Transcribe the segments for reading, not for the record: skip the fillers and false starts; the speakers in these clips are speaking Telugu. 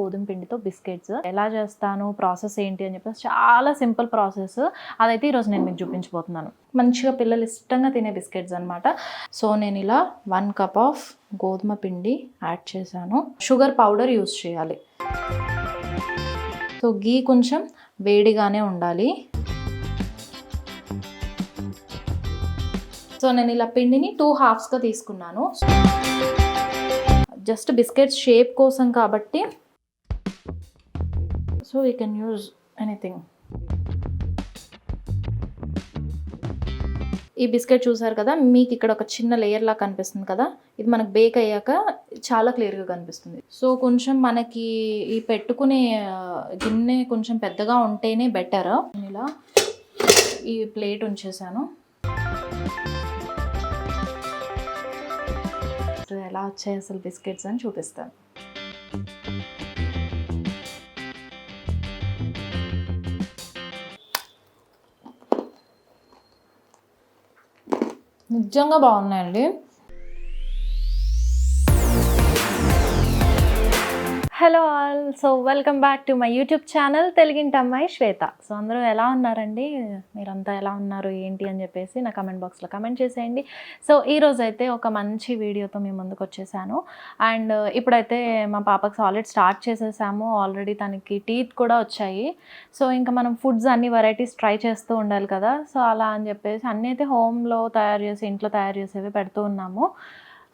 గోధుమ పిండితో బిస్కెట్స్ ఎలా చేస్తాను, ప్రాసెస్ ఏంటి అని చెప్పేసి చాలా సింపుల్ ప్రాసెస్. అదైతే ఈరోజు నేను మీకు చూపించబోతున్నాను. మంచిగా పిల్లలు ఇష్టంగా తినే బిస్కెట్స్ అనమాట. సో నేను ఇలా 1 కప్ ఆఫ్ గోధుమ పిండి యాడ్ చేశాను. షుగర్ పౌడర్ యూస్ చేయాలి. సో గీ కొంచెం వేడిగానే ఉండాలి. సో నేను ఇలా పిండిని 2 హాఫ్స్గా తీసుకున్నాను. జస్ట్ బిస్కెట్స్ షేప్ కోసం కాబట్టి so you can use anything. ఈ బిస్కెట్ చూసారు కదా, మీకు ఇక్కడ ఒక చిన్న లేయర్ లాగా కనిపిస్తుంది కదా, ఇది మనకు బేక్ అయ్యాక చాలా క్లియర్గా కనిపిస్తుంది. సో కొంచెం మనకి ఈ పెట్టుకునే గిన్నె కొంచెం పెద్దగా ఉంటేనే బెటర్. ఇలా ఈ ప్లేట్ ఉంచేసాను. ఎలా వచ్చాయి అసలు బిస్కెట్స్ అని చూపిస్తాను. నిజంగా బాగున్నాయండి. Hello all, so welcome back to my YouTube channel తెలుగింటి అమ్మాయి శ్వేత. సో అందరూ ఎలా ఉన్నారండి? మీరంతా ఎలా ఉన్నారు ఏంటి అని చెప్పేసి నా కమెంట్ బాక్స్లో కమెంట్ చేసేయండి. సో ఈరోజు అయితే ఒక మంచి వీడియోతో మేము ముందుకు వచ్చేసాను. అండ్ ఇప్పుడైతే మా పాపకు సాలిడ్ స్టార్ట్ చేసేసాము. ఆల్రెడీ తనకి టీత్ కూడా వచ్చాయి. సో ఇంకా మనం ఫుడ్స్ అన్ని వెరైటీస్ ట్రై చేస్తూ ఉండాలి కదా. సో అలా అని చెప్పేసి అన్నీ అయితే హోమ్లో తయారు చేసి ఇంట్లో తయారు చేసేవి పెడుతూ ఉన్నాము.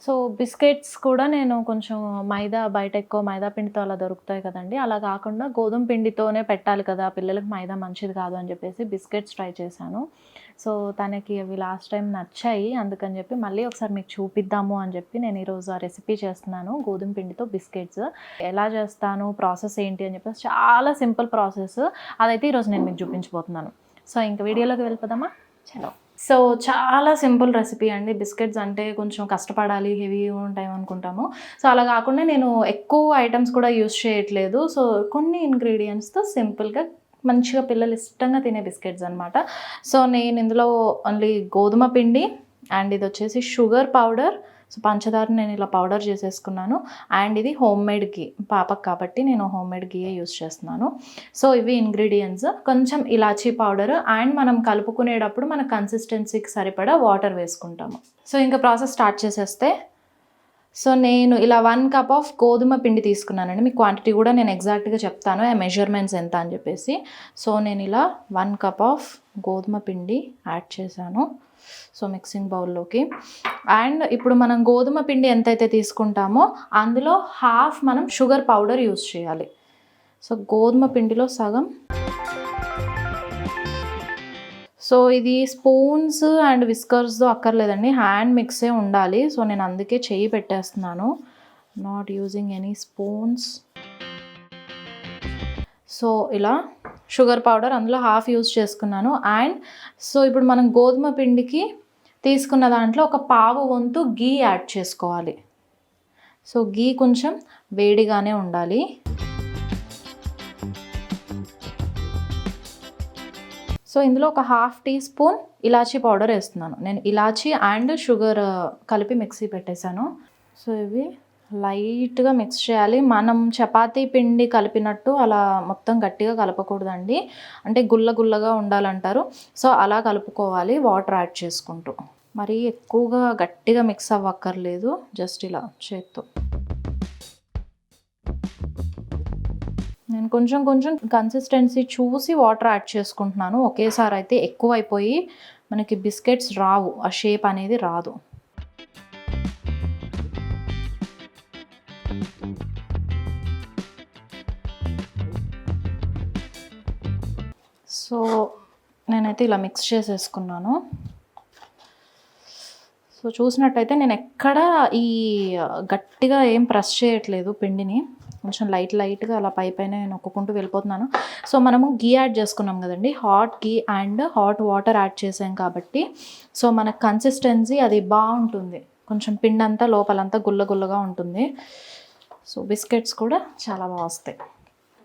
సో బిస్కెట్స్ కూడా నేను కొంచెం బయట ఎక్కువ మైదా పిండితో అలా దొరుకుతాయి కదండి, అలా కాకుండా గోధుమ పిండితోనే పెట్టాలి కదా, పిల్లలకి మైదా మంచిది కాదు అని చెప్పేసి బిస్కెట్స్ ట్రై చేశాను. సో తనకి అవి లాస్ట్ టైం నచ్చాయి, అందుకని చెప్పి మళ్ళీ ఒకసారి మీకు చూపిద్దాము అని చెప్పి నేను ఈరోజు ఆ రెసిపీ చేస్తున్నాను. గోధుమ పిండితో బిస్కెట్స్ ఎలా చేస్తాను, ప్రాసెస్ ఏంటి అని చెప్పేసి చాలా సింపుల్ ప్రాసెస్. అదైతే ఈరోజు నేను మీకు చూపించబోతున్నాను. సో ఇంకా వీడియోలోకి వెళ్ళిపోదామా? చలో. సో చాలా సింపుల్ రెసిపీ అండి. బిస్కెట్స్ అంటే కొంచెం కష్టపడాలి, హెవీ ఉంటాయి అనుకుంటాము. సో అలా కాకుండా నేను ఎక్కువ ఐటమ్స్ కూడా యూస్ చేయట్లేదు. సో కొన్ని ఇంగ్రీడియంట్స్తో సింపుల్గా మంచిగా పిల్లలు ఇష్టంగా తినే బిస్కెట్స్ అనమాట. సో నేను ఇందులో ఓన్లీ గోధుమ పిండి అండ్ ఇది వచ్చేసి షుగర్ పౌడర్. సో పంచదార నేను ఇలా పౌడర్ చేసేసుకున్నాను. అండ్ ఇది హోమ్ మేడ్ గీ, పాపకు కాబట్టి నేను హోమ్ మేడ్ గీయే యూస్ చేస్తున్నాను. సో ఇవి ఇంగ్రీడియంట్స్. కొంచెం ఇలాచీ పౌడర్ అండ్ మనం కలుపుకునేటప్పుడు మన కన్సిస్టెన్సీకి సరిపడా వాటర్ వేసుకుంటాము. సో ఇంకా ప్రాసెస్ స్టార్ట్ చేసేస్తే, సో నేను ఇలా 1 కప్ ఆఫ్ గోధుమ పిండి తీసుకున్నానండి. మీ క్వాంటిటీ కూడా నేను ఎగ్జాక్ట్గా చెప్తాను, ఆ మెజర్మెంట్స్ ఎంత అని చెప్పేసి. సో నేను ఇలా 1 కప్ ఆఫ్ గోధుమ పిండి యాడ్ చేశాను సో మిక్సింగ్ బౌల్లోకి. అండ్ ఇప్పుడు మనం గోధుమ పిండి ఎంతైతే తీసుకుంటామో అందులో హాఫ్ మనం షుగర్ పౌడర్ యూస్ చేయాలి. సో గోధుమ పిండిలో సగం. సో ఇది స్పూన్స్ అండ్ విస్కర్స్తో అక్కర్లేదండి, హ్యాండ్ మిక్సే ఉండాలి. సో నేను అందుకే చెయ్యి పెట్టేస్తున్నాను, not using any spoons. So ఇలా షుగర్ పౌడర్ అందులో హాఫ్ యూజ్ చేసుకున్నాను. అండ్ సో ఇప్పుడు మనం గోధుమ పిండికి తీసుకున్న దాంట్లో ఒక పావు వంతు గీ యాడ్ చేసుకోవాలి. సో గీ కొంచెం వేడిగానే ఉండాలి. సో ఇందులో ఒక హాఫ్ టీ స్పూన్ ఇలాచీ పౌడర్ వేస్తున్నాను. నేను ఇలాచీ అండ్ షుగర్ కలిపి మిక్సీ పెట్టేశాను. సో ఇవి లైట్గా మిక్స్ చేయాలి. మనం చపాతీ పిండి కలిపినట్టు అలా మొత్తం గట్టిగా కలపకూడదండి, అంటే గుల్లగా ఉండాలంటారు. సో అలా కలుపుకోవాలి వాటర్ యాడ్ చేసుకుంటూ. మరీ ఎక్కువగా గట్టిగా మిక్స్ అవ్వక్కర్లేదు, జస్ట్ ఇలా చేత్తో. నేను కొంచెం కన్సిస్టెన్సీ చూసి వాటర్ యాడ్ చేసుకుంటున్నాను. ఒకేసారి అయితే ఎక్కువ అయిపోయి మనకి బిస్కెట్స్ రావు, ఆ షేప్ అనేది రాదు. సో నేనైతే ఇలా మిక్స్ చేసేసుకున్నాను. సో చూసినట్టయితే నేను ఎక్కడ ఈ గట్టిగా ఏం ప్రెస్ చేయట్లేదు పిండిని, కొంచెం లైట్గా అలా పైన నొక్కుంటూ వెళ్ళిపోతున్నాను. సో మనము గీ యాడ్ చేసుకున్నాం కదండి, hot ghee and hot water add చేసాం కాబట్టి సో మనకు కన్సిస్టెన్సీ అది బాగుంటుంది. కొంచెం పిండి అంతా లోపలంతా గుల్లగా ఉంటుంది. సో బిస్కెట్స్ కూడా చాలా బాగా వస్తాయి.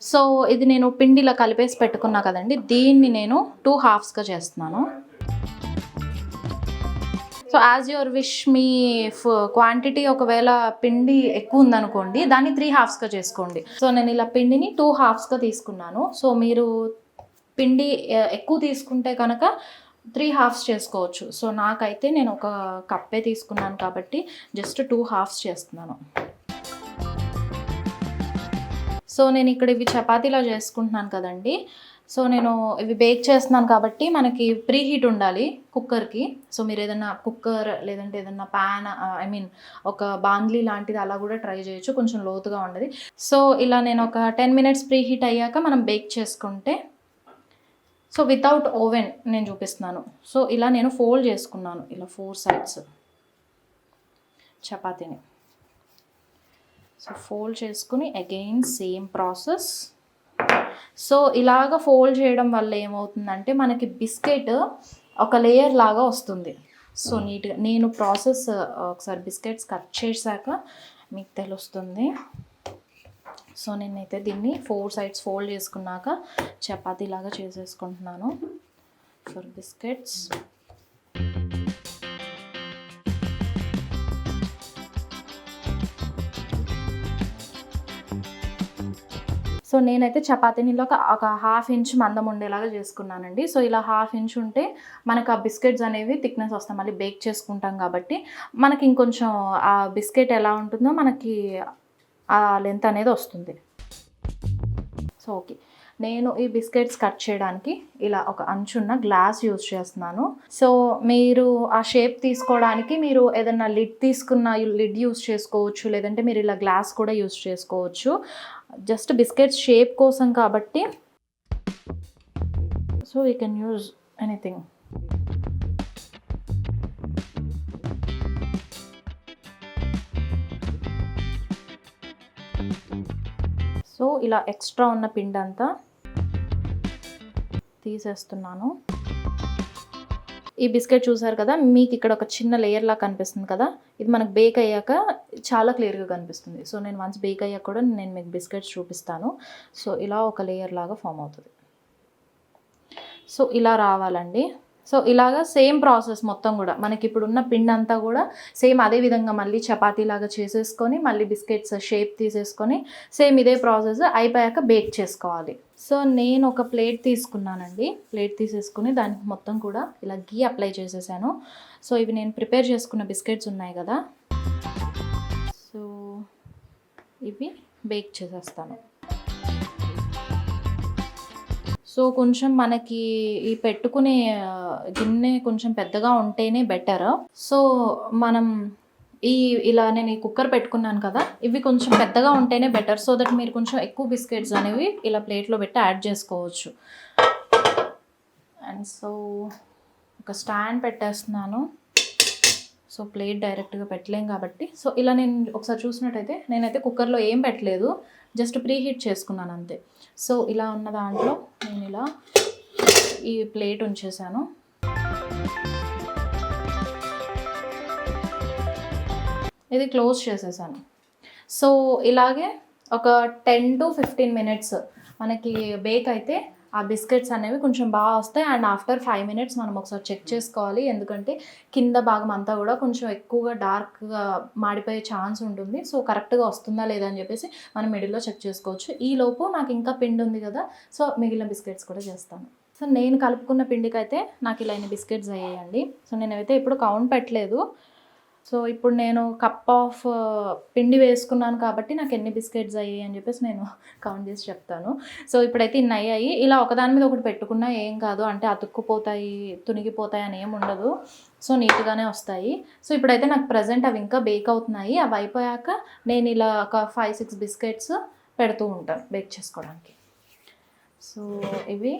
సో ఇది నేను పిండిలా కలిపేసి పెట్టుకున్నా కదండి, దీన్ని నేను 2 హాఫ్స్గా చేస్తున్నాను. So as your wish, me quantity ఒకవేళ పిండి ఎక్కువ ఉందనుకోండి, దాన్ని 3 halfsగా చేసుకోండి. సో నేను ఇలా పిండిని 2 halfsగా తీసుకున్నాను. సో మీరు పిండి ఎక్కువ తీసుకుంటే కనుక 3 halves చేసుకోవచ్చు. సో నాకైతే నేను ఒక కప్పే తీసుకున్నాను కాబట్టి జస్ట్ 2 halves చేస్తున్నాను. సో నేను ఇక్కడ ఇవి చపాతీలా చేసుకుంటున్నాను కదండి. సో నేను ఇవి బేక్ చేస్తున్నాను కాబట్టి మనకి ప్రీ హీట్ ఉండాలి కుక్కర్కి. సో మీరు ఏదైనా కుక్కర్ లేదంటే ఏదైనా ప్యాన్, ఐ మీన్ ఒక బాంగ్లీ లాంటిది అలా కూడా ట్రై చేయొచ్చు, కొంచెం లోతుగా ఉండదు. సో ఇలా నేను ఒక 10 minutes ప్రీ హీట్ అయ్యాక మనం బేక్ చేసుకుంటే, సో వితౌట్ ఓవెన్ నేను చూపిస్తున్నాను. సో ఇలా నేను ఫోల్డ్ చేసుకున్నాను ఇలా 4 sides చపాతీని. సో ఫోల్డ్ చేసుకుని అగైన్ సేమ్ ప్రాసెస్. సో ఇలాగ ఫోల్డ్ చేయడం వల్ల ఏమవుతుందంటే మనకి బిస్కెట్ ఒక లేయర్ లాగా వస్తుంది. సో నీట్గా నేను ప్రాసెస్ ఒకసారి బిస్కెట్స్ కట్ చేశాక మీకు తెలుస్తుంది. సో నేనైతే దీన్ని 4 sides ఫోల్డ్ చేసుకున్నాక చపాతీ లాగా చేసేసుకుంటున్నాను ఫర్ బిస్కెట్స్. సో నేనైతే చపాతీని ఒక 1/2 inch మందం ఉండేలాగా చేసుకున్నానండి. సో ఇలా 1/2 inch ఉంటే మనకు ఆ బిస్కెట్స్ అనేవి థిక్నెస్ వస్తాయి. మళ్ళీ బేక్ చేసుకుంటాం కాబట్టి మనకి ఇంకొంచెం ఆ బిస్కెట్ ఎలా ఉంటుందో మనకి ఆ లెంత్ అనేది వస్తుంది. సో ఓకే, నేను ఈ బిస్కెట్స్ కట్ చేయడానికి ఇలా ఒక అంచున్న గ్లాస్ యూజ్ చేస్తున్నాను. సో మీరు ఆ షేప్ తీసుకోవడానికి మీరు ఏదైనా లిడ్ తీసుకున్న లిడ్ యూజ్ చేసుకోవచ్చు, లేదంటే మీరు ఇలా గ్లాస్ కూడా యూజ్ చేసుకోవచ్చు. జస్ట్ బిస్కెట్స్ షేప్ కోసం కాబట్టి so you can use anything. So ఇలా ఎక్స్ట్రా ఉన్న పిండి అంతా తీసేస్తున్నాను. ఈ బిస్కెట్ చూసారు కదా, మీకు ఇక్కడ ఒక చిన్న లేయర్ లాగా కనిపిస్తుంది కదా, ఇది మనకు బేక్ అయ్యాక చాలా క్లియర్గా కనిపిస్తుంది. సో నేను వన్స్ బేక్ అయ్యాక కూడా నేను మీకు బిస్కెట్స్ చూపిస్తాను. సో ఇలా ఒక లేయర్ లాగా ఫామ్ అవుతుంది. సో ఇలా రావాలండి. సో ఇలాగా సేమ్ ప్రాసెస్ మొత్తం కూడా మనకి ఇప్పుడు ఉన్న పిండి అంతా కూడా సేమ్ అదే విధంగా మళ్ళీ చపాతీ లాగా చేసేసుకొని మళ్ళీ బిస్కెట్స్ షేప్ తీసేసుకొని సేమ్ ఇదే ప్రాసెస్ అయిపోయాక బేక్ చేసుకోవాలి. సో నేను ఒక ప్లేట్ తీసుకున్నానండి. ప్లేట్ తీసేసుకుని దానికి మొత్తం కూడా ఇలా గీ అప్లై చేసేసాను. సో ఇవి నేను ప్రిపేర్ చేసుకున్న బిస్కెట్స్ ఉన్నాయి కదా, సో ఇవి బేక్ చేసేస్తాను. సో కొంచెం మనకి ఈ పెట్టుకునే గిన్నె కొంచెం పెద్దగా ఉంటేనే బెటర్. సో మనం ఇలా నేను ఈ కుక్కర్ పెట్టుకున్నాను కదా, ఇవి కొంచెం పెద్దగా ఉంటేనే బెటర్. సో దట్ మీరు కొంచెం ఎక్కువ బిస్కెట్స్ అనేవి ఇలా ప్లేట్లో పెట్టి యాడ్ చేసుకోవచ్చు. అండ్ సో ఒక స్టాండ్ పెట్టేస్తున్నాను. సో ప్లేట్ డైరెక్ట్గా పెట్టలేం కాబట్టి సో ఇలా నేను ఒకసారి చూసినట్టయితే నేనైతే కుక్కర్లో ఏం పెట్టలేదు, జస్ట్ ప్రీ హీట్ చేసుకున్నాను అంతే. సో ఇలా ఉన్న దాంట్లో నేను ఇలా ఈ ప్లేట్ ఉంచేసాను. ఇది క్లోజ్ చేసేసాను. సో ఇలాగే ఒక 10 to 15 minutes మనకి బేక్ అయితే ఆ బిస్కెట్స్ అనేవి కొంచెం బాగా వస్తాయి. అండ్ ఆఫ్టర్ 5 minutes మనం ఒకసారి చెక్ చేసుకోవాలి, ఎందుకంటే కింద భాగం అంతా కూడా కొంచెం ఎక్కువగా డార్క్గా మాడిపోయే ఛాన్స్ ఉంటుంది. సో కరెక్ట్గా వస్తుందా లేదా అని చెప్పేసి మనం మిడిల్లో చెక్ చేసుకోవచ్చు. ఈలోపు నాకు ఇంకా పిండి ఉంది కదా, సో మిగిలిన బిస్కెట్స్ కూడా చేస్తాను. సో నేను కలుపుకున్న పిండికి అయితే నాకు ఇలా ఇన్ని బిస్కెట్స్ అయ్యాయండి. సో నేనైతే ఇప్పుడు కౌంట్ పెట్టలేదు. సో ఇప్పుడు నేను కప్ ఆఫ్ పిండి వేసుకున్నాను కాబట్టి నాకు ఎన్ని బిస్కెట్స్ అయ్యాయి అని చెప్పేసి నేను కౌంట్ చేసి చెప్తాను. సో ఇప్పుడైతే ఇన్ని అయ్యాయి. ఇలా ఒకదాని మీద ఒకటి పెట్టుకున్నా ఏం కాదు, అంటే అతుక్కుపోతాయి తునిగిపోతాయి అని ఏమి ఉండదు. సో నీట్గానే వస్తాయి. సో ఇప్పుడైతే నాకు ప్రజెంట్ అవి ఇంకా బేక్ అవుతున్నాయి. అవి అయిపోయాక నేను ఇలా ఒక 5-6 బిస్కెట్స్ పెడుతూ ఉంటాను బేక్ చేసుకోవడానికి. సో ఇవి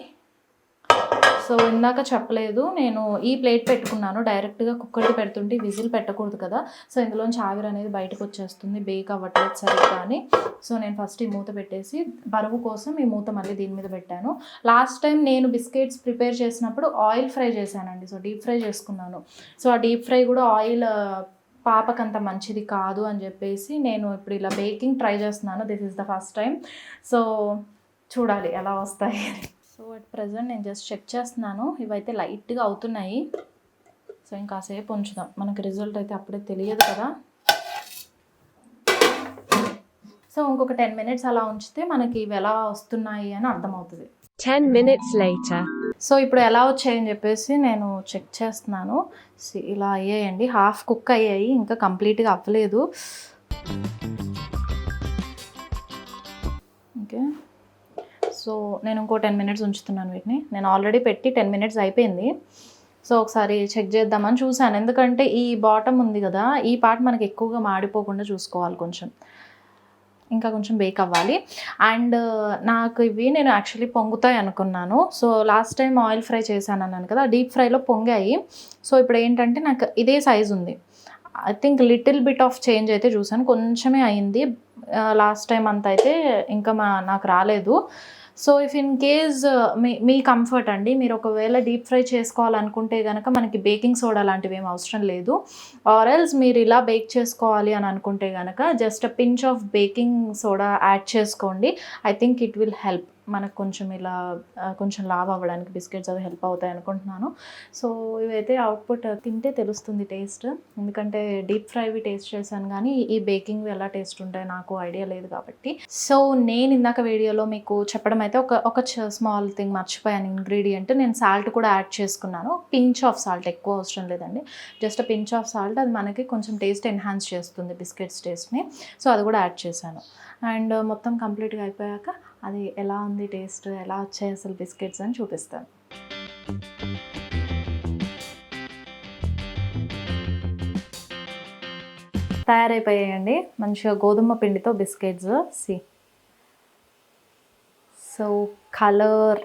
సో ఇందాక చెప్పలేదు, నేను ఈ ప్లేట్ పెట్టుకున్నాను. డైరెక్ట్గా కుక్కర్కి పెడుతుంటే విజిల్ పెట్టకూడదు కదా, సో ఇందులోంచి ఆవిరి అనేది బయటకు వచ్చేస్తుంది, బేక్ అవ్వట్లేదు సరిగ్గా అని. సో నేను ఫస్ట్ ఈ మూత పెట్టేసి బరువు కోసం ఈ మూత మళ్ళీ దీని మీద పెట్టాను. లాస్ట్ టైం నేను బిస్కెట్స్ ప్రిపేర్ చేసినప్పుడు ఆయిల్ ఫ్రై చేశానండి. సో డీప్ ఫ్రై చేసుకున్నాను. సో ఆ డీప్ ఫ్రై కూడా ఆయిల్ పాపకంత మంచిది కాదు అని చెప్పేసి నేను ఇప్పుడు ఇలా బేకింగ్ ట్రై చేస్తున్నాను. This is the first time. So చూడాలి ఎలా వస్తాయి. సో అట్ ప్రజెంట్ నేను జస్ట్ చెక్ చేస్తున్నాను, ఇవైతే లైట్గా అవుతున్నాయి. సో సో ఇంకాసేపు ఉంచుదాం, మనకి రిజల్ట్ అయితే అప్పుడే తెలియదు కదా. సో ఇంకొక 10 minutes అలా ఉంచితే మనకి ఇవి ఎలా వస్తున్నాయి అని అర్థమవుతుంది. 10 minutes later. సో ఇప్పుడు ఎలా వచ్చాయని చెప్పేసి నేను చెక్ చేస్తున్నాను. ఇలా అయ్యాయండి, హాఫ్ కుక్ అయ్యాయి, ఇంకా కంప్లీట్గా అవ్వలేదు. ఓకే, సో నేను ఇంకో 10 minutes ఉంచుతున్నాను వీటిని. నేను ఆల్రెడీ పెట్టి 10 minutes అయిపోయింది. సో ఒకసారి చెక్ చేద్దామని చూశాను, ఎందుకంటే ఈ బాటమ్ ఉంది కదా, ఈ పార్ట్ మనకి ఎక్కువగా మాడిపోకుండా చూసుకోవాలి, ఇంకా కొంచెం బేక్ అవ్వాలి. అండ్ నాకు ఇవి నేను యాక్చువల్లీ పొంగుతాయి అనుకున్నాను. So last time oil fry చేశాను అన్నాను కదా, డీప్ ఫ్రైలో పొంగాయి. సో ఇప్పుడు ఏంటంటే నాకు ఇదే సైజు ఉంది. I think little bit of change అయితే చూసాను, కొంచెమే అయింది. లాస్ట్ టైం అంత అయితే ఇంకా నాకు రాలేదు. So if in case me comfort అండి, మీరు ఒకవేళ డీప్ ఫ్రై చేసుకోవాలనుకుంటే కనుక మనకి బేకింగ్ సోడా లాంటివి ఏం అవసరం లేదు. ఆర్ ఎల్స్ మీరు ఇలా బేక్ చేసుకోవాలి అని అనుకుంటే కనుక just pinch of baking soda add చేసుకోండి. I think it will help మనకు కొంచెం ఇలా కొంచెం లావ్ అవ్వడానికి బిస్కెట్స్ అవి హెల్ప్ అవుతాయి అనుకుంటున్నాను. సో ఇవైతే అవుట్పుట్ తింటే తెలుస్తుంది టేస్ట్, ఎందుకంటే డీప్ ఫ్రైవి టేస్ట్ చేశాను కానీ ఈ బేకింగ్వి ఎలా టేస్ట్ ఉంటాయి నాకు ఐడియా లేదు కాబట్టి. సో నేను ఇందాక వీడియోలో మీకు చెప్పడం అయితే ఒక స్మాల్ థింగ్ మర్చిపోయాను, ఇంగ్రీడియంట్. నేను సాల్ట్ కూడా యాడ్ చేసుకున్నాను, పించ్ ఆఫ్ సాల్ట్, ఎక్కువ అవసరం లేదండి, జస్ట్ పించ్ ఆఫ్ సాల్ట్. అది మనకి కొంచెం టేస్ట్ ఎన్హాన్స్ చేస్తుంది బిస్కెట్స్ టేస్ట్ని. సో అది కూడా యాడ్ చేశాను. అండ్ మొత్తం కంప్లీట్గా అయిపోయాక అది ఎలా ఉంది టేస్ట్, ఎలా వచ్చాయి అసలు బిస్కెట్స్ అని చూపిస్తాను. తయారైపోయాయండి మంచిగా గోధుమ పిండితో biscuits. So colour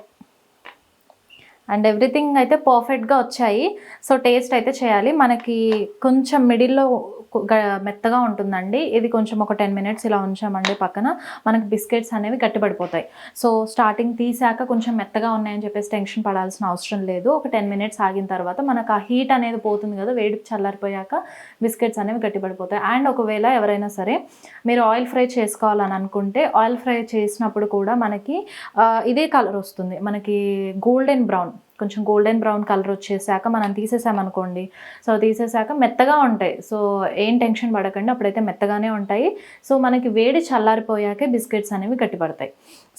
and everything అయితే పర్ఫెక్ట్గా వచ్చాయి. సో టేస్ట్ అయితే చేయాలి. మనకి కొంచెం మిడిల్లో మెత్తగా ఉంటుందండి, ఇది కొంచెం ఒక 10 minutes ఇలా ఉంచామండి పక్కన, మనకి బిస్కెట్స్ అనేవి గట్టిపడిపోతాయి. సో స్టార్టింగ్ తీసాక కొంచెం మెత్తగా ఉన్నాయని చెప్పేసి టెన్షన్ పడాల్సిన అవసరం లేదు. ఒక 10 minutes ఆగిన తర్వాత మనకు ఆ హీట్ అనేది పోతుంది కదా, వేడి చల్లారిపోయాక బిస్కెట్స్ అనేవి గట్టిపడిపోతాయి. అండ్ ఒకవేళ ఎవరైనా సరే మీరు ఆయిల్ ఫ్రై చేసుకోవాలని అనుకుంటే, ఆయిల్ ఫ్రై చేసినప్పుడు కూడా మనకి ఇదే కలర్ వస్తుంది, మనకి గోల్డెన్ బ్రౌన్, కొంచెం గోల్డెన్ బ్రౌన్ కలర్ వచ్చేసాక మనం తీసేసామనుకోండి, సో తీసేసాక మెత్తగా ఉంటాయి. సో ఏం టెన్షన్ పడకండి, అప్పుడైతే మెత్తగానే ఉంటాయి. సో మనకి వేడి చల్లారిపోయాకే బిస్కెట్స్ అనేవి గట్టిపడతాయి.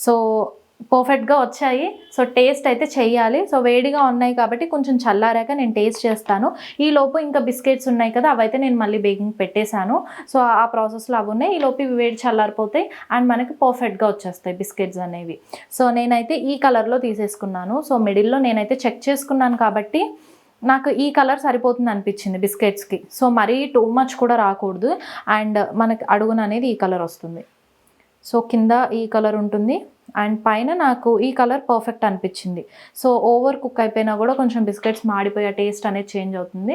సో పర్ఫెక్ట్గా వచ్చాయి. సో టేస్ట్ అయితే చెయ్యాలి. సో వేడిగా ఉన్నాయి కాబట్టి కొంచెం చల్లారాక నేను టేస్ట్ చేస్తాను. ఈ లోపు ఇంకా బిస్కెట్స్ ఉన్నాయి కదా, అవైతే నేను మళ్ళీ బేకింగ్ పెట్టేశాను. సో ఆ ప్రాసెస్లో అవి ఉన్నాయి. ఈ లోపు ఇవి వేడి చల్లారిపోతాయి అండ్ మనకి పర్ఫెక్ట్గా వచ్చేస్తాయి బిస్కెట్స్ అనేవి. సో నేనైతే ఈ కలర్లో తీసేసుకున్నాను. సో మిడిల్లో నేనైతే చెక్ చేసుకున్నాను కాబట్టి నాకు ఈ కలర్ సరిపోతుంది అనిపించింది బిస్కెట్స్కి. సో మరీ టూ మచ్ కూడా రాకూడదు. అండ్ మనకి అడుగున అనేది ఈ కలర్ వస్తుంది. సో కింద ఈ కలర్ ఉంటుంది అండ్ పైన నాకు ఈ కలర్ పర్ఫెక్ట్ అనిపించింది. సో ఓవర్ కుక్ అయిపోయినా కూడా కొంచెం బిస్కెట్స్ మాడిపోయే టేస్ట్ అనేది చేంజ్ అవుతుంది.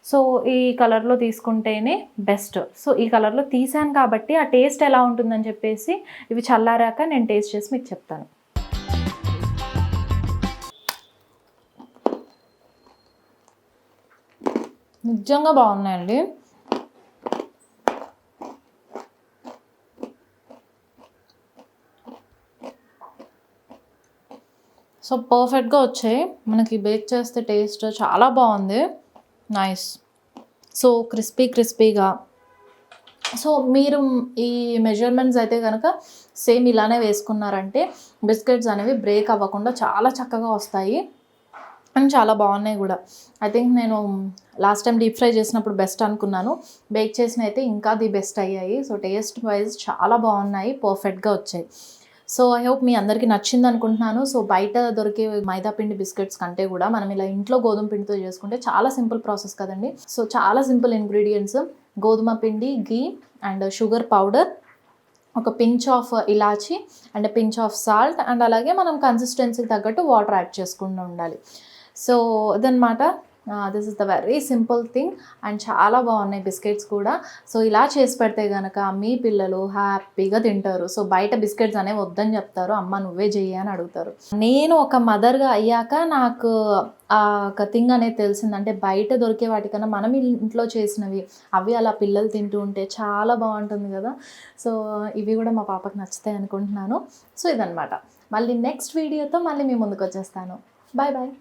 సో ఈ కలర్లో తీసుకుంటేనే బెస్ట్. సో ఈ కలర్లో తీసాను కాబట్టి ఆ టేస్ట్ ఎలా ఉంటుందని చెప్పేసి ఇవి చల్లారాక నేను టేస్ట్ చేసి మీకు చెప్తాను. నిజంగా బాగున్నాయండి. సో పర్ఫెక్ట్గా వచ్చాయి, మనకి బేక్ చేస్తే టేస్ట్ చాలా బాగుంది, నైస్. సో క్రిస్పీగా. సో మీరు ఈ మెజర్మెంట్స్ అయితే కనుక సేమ్ ఇలానే వేసుకున్నారంటే బిస్కెట్స్ అనేవి బ్రేక్ అవ్వకుండా చాలా చక్కగా వస్తాయి అండ్ చాలా బాగున్నాయి కూడా. ఐ థింక్ నేను లాస్ట్ టైం డీప్ ఫ్రై చేసినప్పుడు బెస్ట్ అనుకున్నాను, బేక్ చేసిన అయితే ఇంకా ది బెస్ట్ అయ్యాయి. సో టేస్ట్ వైజ్ చాలా బాగున్నాయి, పర్ఫెక్ట్గా వచ్చాయి. సో ఐ హోప్ మీ అందరికీ నచ్చింది అనుకుంటున్నాను. సో బయట దొరికే మైదా పిండి బిస్కెట్స్ కంటే కూడా మనం ఇలా ఇంట్లో గోధుమ పిండితో చేసుకుంటే చాలా సింపుల్ ప్రాసెస్ కదండి. సో చాలా సింపుల్ ఇంగ్రీడియంట్స్, గోధుమ పిండి, గీ అండ్ షుగర్ పౌడర్, ఒక pinch of elaichi and pinch of salt and అలాగే మనం కన్సిస్టెన్సీకి తగ్గట్టు వాటర్ యాడ్ చేసుకుంటూ ఉండాలి. సో ఇదన్నమాట, this is the very simple thing and చాలా బాగున్నాయి బిస్కెట్స్ కూడా. సో ఇలా చేసి పెడితే కనుక మీ పిల్లలు హ్యాపీగా తింటారు. సో బయట బిస్కెట్స్ అనేవి వద్దని చెప్తారు, అమ్మ నువ్వే చెయ్యి అని అడుగుతారు. నేను ఒక మదర్గా అయ్యాక నాకు ఒక థింగ్ అనేది తెలిసింది, అంటే బయట దొరికే వాటికన్నా మనం ఇంట్లో చేసినవి అవి అలా పిల్లలు తింటూ ఉంటే చాలా బాగుంటుంది కదా. సో ఇవి కూడా మా పాపకు నచ్చుతాయి అనుకుంటున్నాను. సో ఇదనమాట, మళ్ళీ నెక్స్ట్ వీడియోతో మళ్ళీ మీ ముందుకు వచ్చేస్తాను. Bye bye.